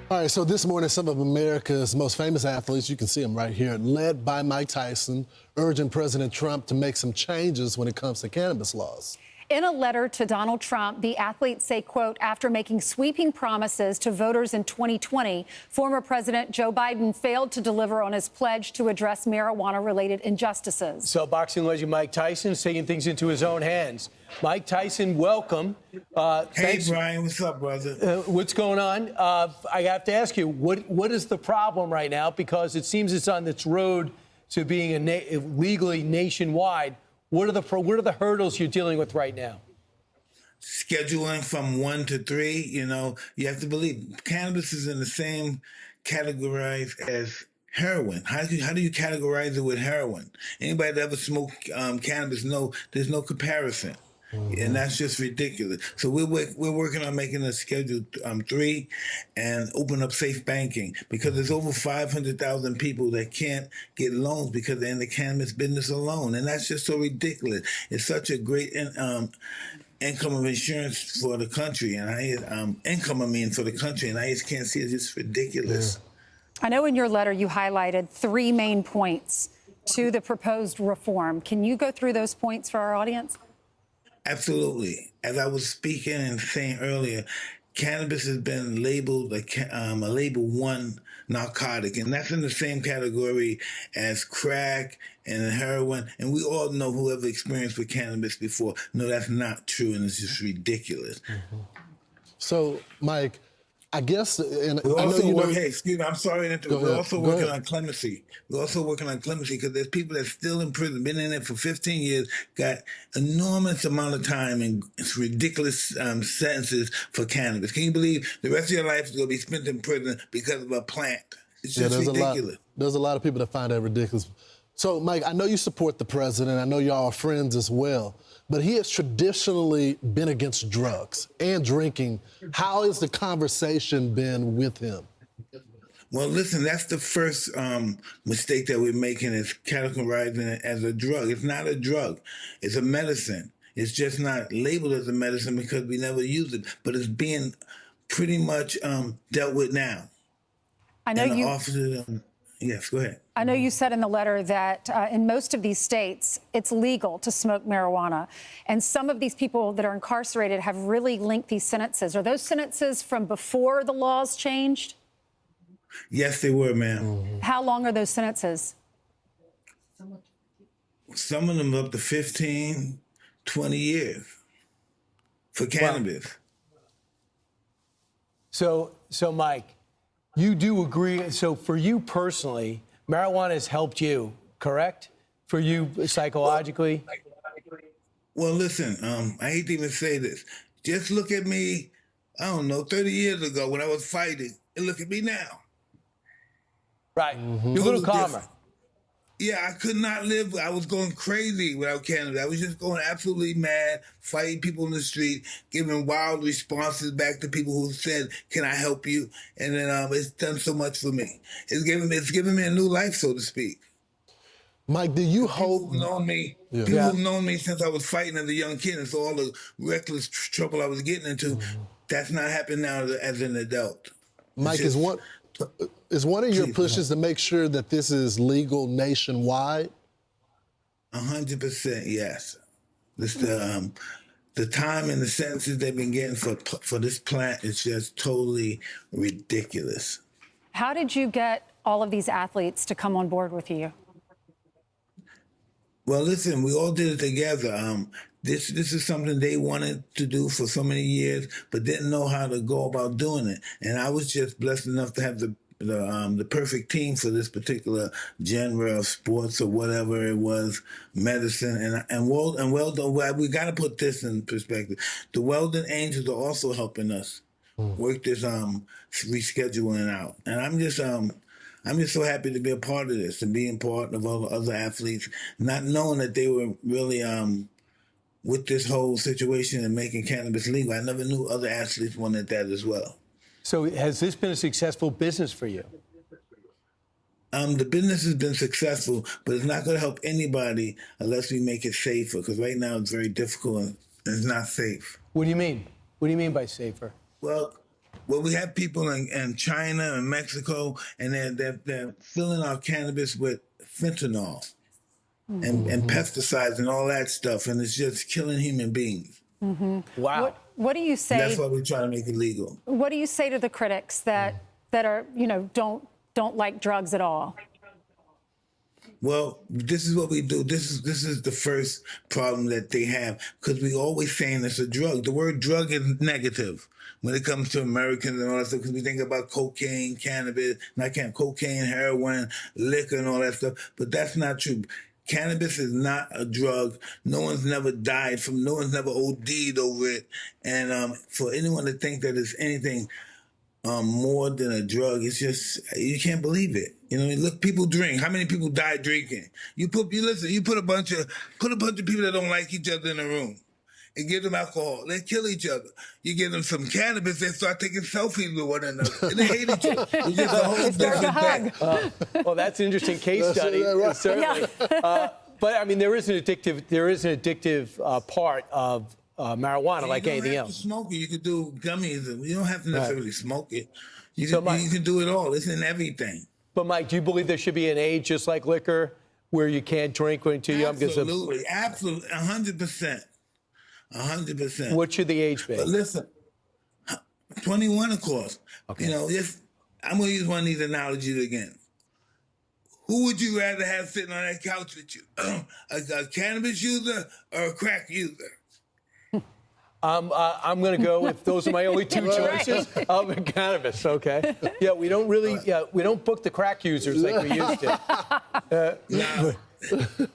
All right, so this morning, some of America's most famous athletes, you can see them right here, led by Mike Tyson, urging President Trump to make some changes when it comes to cannabis laws. In a letter to Donald Trump, the athletes say, quote, after making sweeping promises to voters in 2020, former President Joe Biden failed to deliver on his pledge to address marijuana-related injustices. So boxing legend Mike Tyson is taking things into his own hands. Mike Tyson, welcome. Hey, Brian, what's up, brother? What's going on? I have to ask you, what is the problem right now? Because it seems it's on its road to being legally nationwide. What are the hurdles you're dealing with right now? Scheduling from 1 to 3, you know, you have to believe cannabis is in the same category as heroin. How do you categorize it with heroin? Anybody that ever smoked cannabis know there's no comparison. And that's just ridiculous. So we're working on making a Schedule 3 and open up safe banking because there's over 500,000 people that can't get loans because they're in the cannabis business alone. And that's just so ridiculous. It's such a great income of insurance for the country. And income, for the country. And I just can't see it. It's just ridiculous. I know in your letter you highlighted 3 main points to the proposed reform. Can you go through those points for our audience? Absolutely. As I was speaking and saying earlier, cannabis has been labeled a label 1 narcotic, and that's in the same category as crack and heroin. And we all know, whoever experienced with cannabis before, no, that's not true, and it's just ridiculous. So, Mike, I guess, and we I know you know. Hey, excuse me, I'm sorry to interrupt. We're also working on clemency. We're also working on clemency because there's people that's still in prison, been in there for 15 years, got enormous amount of time and ridiculous sentences for cannabis. Can you believe the rest of your life is going to be spent in prison because of a plant? It's just ridiculous. There's a lot of people that find that ridiculous. So, Mike, I know you support the president. I know y'all are friends as well. But he has traditionally been against drugs and drinking. How has the conversation been with him? Well, listen, that's the first mistake that we're making, is categorizing it as a drug. It's not a drug. It's a medicine. It's just not labeled as a medicine because we never use it. But it's being pretty much dealt with now. I know you... Yes, go ahead. I know you said in the letter that in most of these states, it's legal to smoke marijuana. And some of these people that are incarcerated have really lengthy sentences. Are those sentences from before the laws changed? Yes, they were, ma'am. How long are those sentences? Some of them up to 15, 20 years for cannabis. Wow. So, Mike, you do agree. So for you personally, marijuana has helped you, correct? For you psychologically? Well, listen, I hate to even say this. Just look at me, I don't know, 30 years ago when I was fighting, and look at me now. Right. You're a little calmer. Yeah, I could not live. I was going crazy without cannabis. I was just going absolutely mad, fighting people in the street, giving wild responses back to people who said, "Can I help you?" And then it's done so much for me. It's given me a new life, so to speak. Mike, do you hope? People who've known me since I was fighting as a young kid, and so all the reckless trouble I was getting into, that's not happening now as an adult. Mike, is one of your pushes to make sure that this is legal nationwide? 100%, yes. This the time and the sentences they've been getting for this plant is just totally ridiculous. How did you get all of these athletes to come on board with you? Well, listen, we all did it together. This is something they wanted to do for so many years, but didn't know how to go about doing it. And I was just blessed enough to have the perfect team for this particular genre of sports or whatever it was, medicine. And Weldon, we got to put this in perspective. The Weldon Angels are also helping us work this rescheduling out. And I'm just so happy to be a part of this and being part of all the other athletes, not knowing that they were really with this whole situation and making cannabis legal. I never knew other athletes wanted that as well. So has this been a successful business for you? The business has been successful, but it's not going to help anybody unless we make it safer, because right now it's very difficult and it's not safe. What do you mean? What do you mean by safer? Well, Well, we have people in China and Mexico, and they're filling our cannabis with fentanyl and pesticides and all that stuff, and it's just killing human beings. Wow. What do you say? That's why we're trying to make it legal. What do you say to the critics that are, don't like drugs at all? Well, this is what we do. This is the first problem that they have, because we always saying it's a drug. The word drug is negative when it comes to Americans and all that stuff, because we think about cocaine, cannabis, cocaine, heroin, liquor, and all that stuff. But that's not true. Cannabis is not a drug. No one's never died from. No one's never OD'd over it. And for anyone to think that it's anything more than a drug, it's just, you can't believe it. Look, people drink. How many people die drinking? You put a bunch of people that don't like each other in a room and give them alcohol. They kill each other. You give them some cannabis, they start taking selfies with one another, and they hate each other. It's just a whole different thing. Well, that's an interesting case study, certainly. But I mean, there is an addictive part of marijuana, like anything else. You don't have to smoke it. You could do gummies. You don't have to necessarily smoke it. You can do it all. It's in everything. But Mike, do you believe there should be an age, just like liquor, where you can't drink when you're too young? Absolutely, 100%. 100%. What should the age be? But listen, 21, of course. Okay. I'm going to use one of these analogies again. Who would you rather have sitting on that couch with you? A cannabis user or a crack user? I'm going to go with those are my only two choices. I'll be cannabis, okay? Yeah, we don't book the crack users like we used to.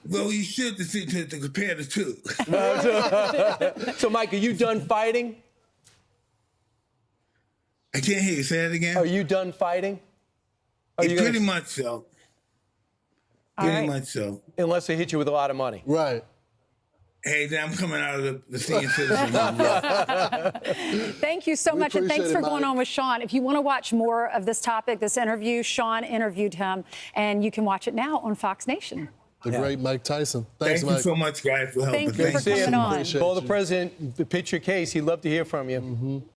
Well, you should to compare the two. So, Mike, are you done fighting? I can't hear you. Say that again. Are you done fighting? Pretty much so. Pretty much so. Unless they hit you with a lot of money. Right. Hey, then I'm coming out of the senior citizen. Thank you so much, and thanks for going on with Sean. If you want to watch more of this topic, this interview, Sean interviewed him, and you can watch it now on Fox Nation. The great Mike Tyson. Thanks, Thank Mike. you so much, guys, for helping. Thank you for coming on. Call the president, pitch your case. He'd love to hear from you.